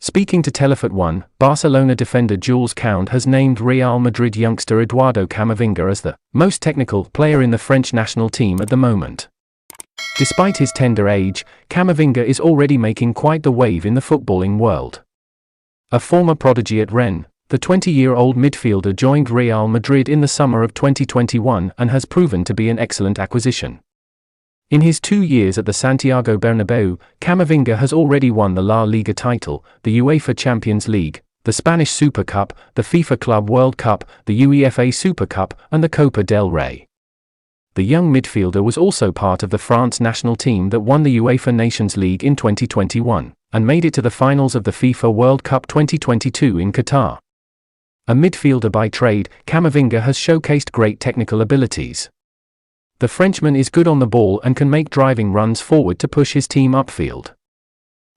Speaking to Telefoot One, Barcelona defender Jules Koundé has named Real Madrid youngster Eduardo Camavinga as the most technical player in the French national team at the moment. Despite his tender age, Camavinga is already making quite the wave in the footballing world. A former prodigy at Rennes, the 20-year-old midfielder joined Real Madrid in the summer of 2021 and has proven to be an excellent acquisition. In his 2 years at the Santiago Bernabeu, Camavinga has already won the La Liga title, the UEFA Champions League, the Spanish Super Cup, the FIFA Club World Cup, the UEFA Super Cup, and the Copa del Rey. The young midfielder was also part of the France national team that won the UEFA Nations League in 2021, and made it to the finals of the FIFA World Cup 2022 in Qatar. A midfielder by trade, Camavinga has showcased great technical abilities. The Frenchman is good on the ball and can make driving runs forward to push his team upfield.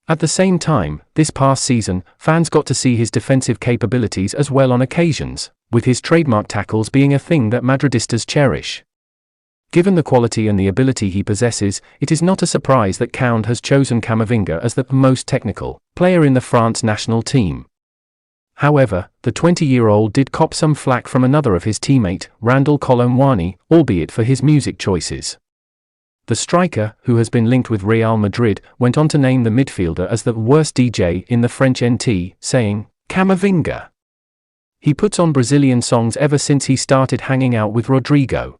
At the same time, this past season, fans got to see his defensive capabilities as well on occasions, with his trademark tackles being a thing that Madridistas cherish. Given the quality and the ability he possesses, it is not a surprise that Koundé has chosen Camavinga as the most technical player in the France national team. However, the 20-year-old did cop some flack from another of his teammate, Randal Kolo Muani, albeit for his music choices. The striker, who has been linked with Real Madrid, went on to name the midfielder as the worst DJ in the French NT, saying, "Camavinga. He puts on Brazilian songs ever since he started hanging out with Rodrigo."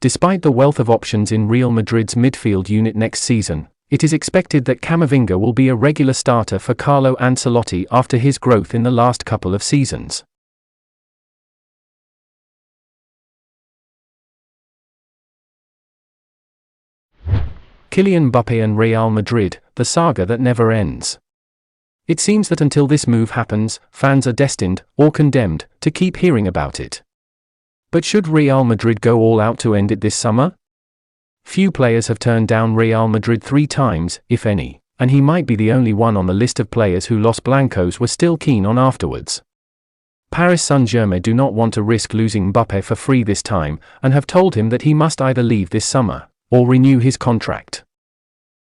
Despite the wealth of options in Real Madrid's midfield unit next season, it is expected that Camavinga will be a regular starter for Carlo Ancelotti after his growth in the last couple of seasons. Kylian Mbappe and Real Madrid, the saga that never ends. It seems that until this move happens, fans are destined, or condemned, to keep hearing about it. But should Real Madrid go all out to end it this summer? Few players have turned down Real Madrid 3 times, if any, and he might be the only one on the list of players who Los Blancos were still keen on afterwards. Paris Saint-Germain do not want to risk losing Mbappe for free this time, and have told him that he must either leave this summer, or renew his contract.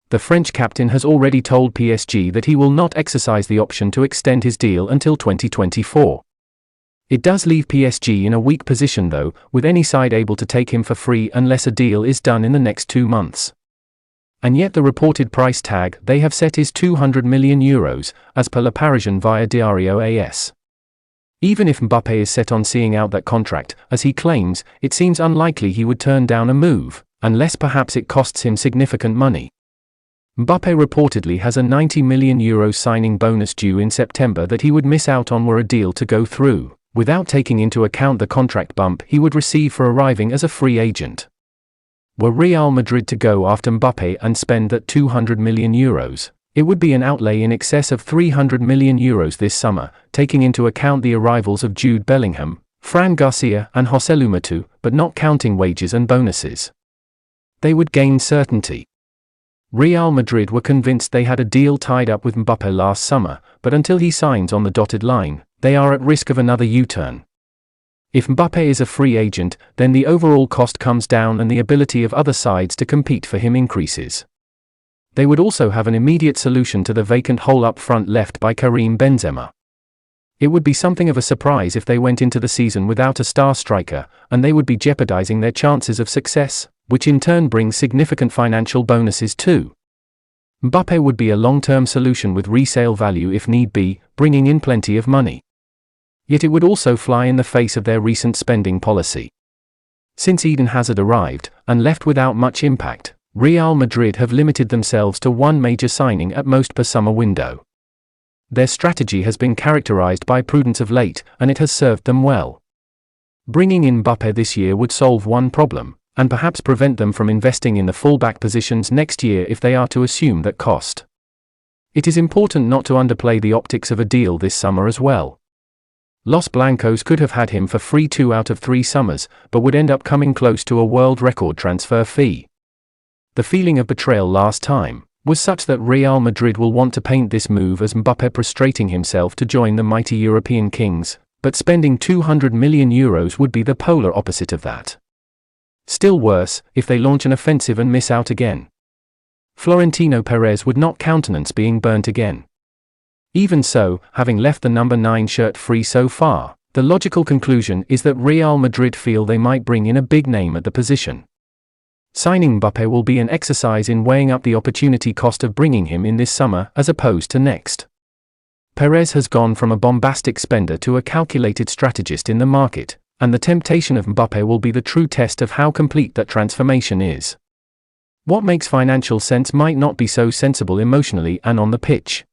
The French captain has already told PSG that he will not exercise the option to extend his deal until 2024. It does leave PSG in a weak position though, with any side able to take him for free unless a deal is done in the next 2 months. And yet the reported price tag they have set is €200 million, as per Le Parisien via Diario AS. Even if Mbappe is set on seeing out that contract, as he claims, it seems unlikely he would turn down a move, unless perhaps it costs him significant money. Mbappe reportedly has a €90 million signing bonus due in September that he would miss out on were a deal to go through, without taking into account the contract bump he would receive for arriving as a free agent. Were Real Madrid to go after Mbappe and spend that €200 million, it would be an outlay in excess of €300 million this summer, taking into account the arrivals of Jude Bellingham, Fran Garcia and Joselu Matu, but not counting wages and bonuses. They would gain certainty. Real Madrid were convinced they had a deal tied up with Mbappe last summer, but until he signs on the dotted line, they are at risk of another U-turn. If Mbappe is a free agent, then the overall cost comes down and the ability of other sides to compete for him increases. They would also have an immediate solution to the vacant hole up front left by Karim Benzema. It would be something of a surprise if they went into the season without a star striker, and they would be jeopardizing their chances of success, which in turn brings significant financial bonuses too. Mbappe would be a long-term solution with resale value if need be, bringing in plenty of money. Yet it would also fly in the face of their recent spending policy. Since Eden Hazard arrived, and left without much impact, Real Madrid have limited themselves to one major signing at most per summer window. Their strategy has been characterized by prudence of late, and it has served them well. Bringing in Mbappe this year would solve one problem, and perhaps prevent them from investing in the fullback positions next year if they are to assume that cost. It is important not to underplay the optics of a deal this summer as well. Los Blancos could have had him for free 2 out of 3 summers, but would end up coming close to a world record transfer fee. The feeling of betrayal last time was such that Real Madrid will want to paint this move as Mbappe prostrating himself to join the mighty European kings, but spending €200 million would be the polar opposite of that. Still worse, if they launch an offensive and miss out again. Florentino Perez would not countenance being burnt again. Even so, having left the number 9 shirt free so far, the logical conclusion is that Real Madrid feel they might bring in a big name at the position. Signing Mbappe will be an exercise in weighing up the opportunity cost of bringing him in this summer as opposed to next. Perez has gone from a bombastic spender to a calculated strategist in the market, and the temptation of Mbappe will be the true test of how complete that transformation is. What makes financial sense might not be so sensible emotionally and on the pitch.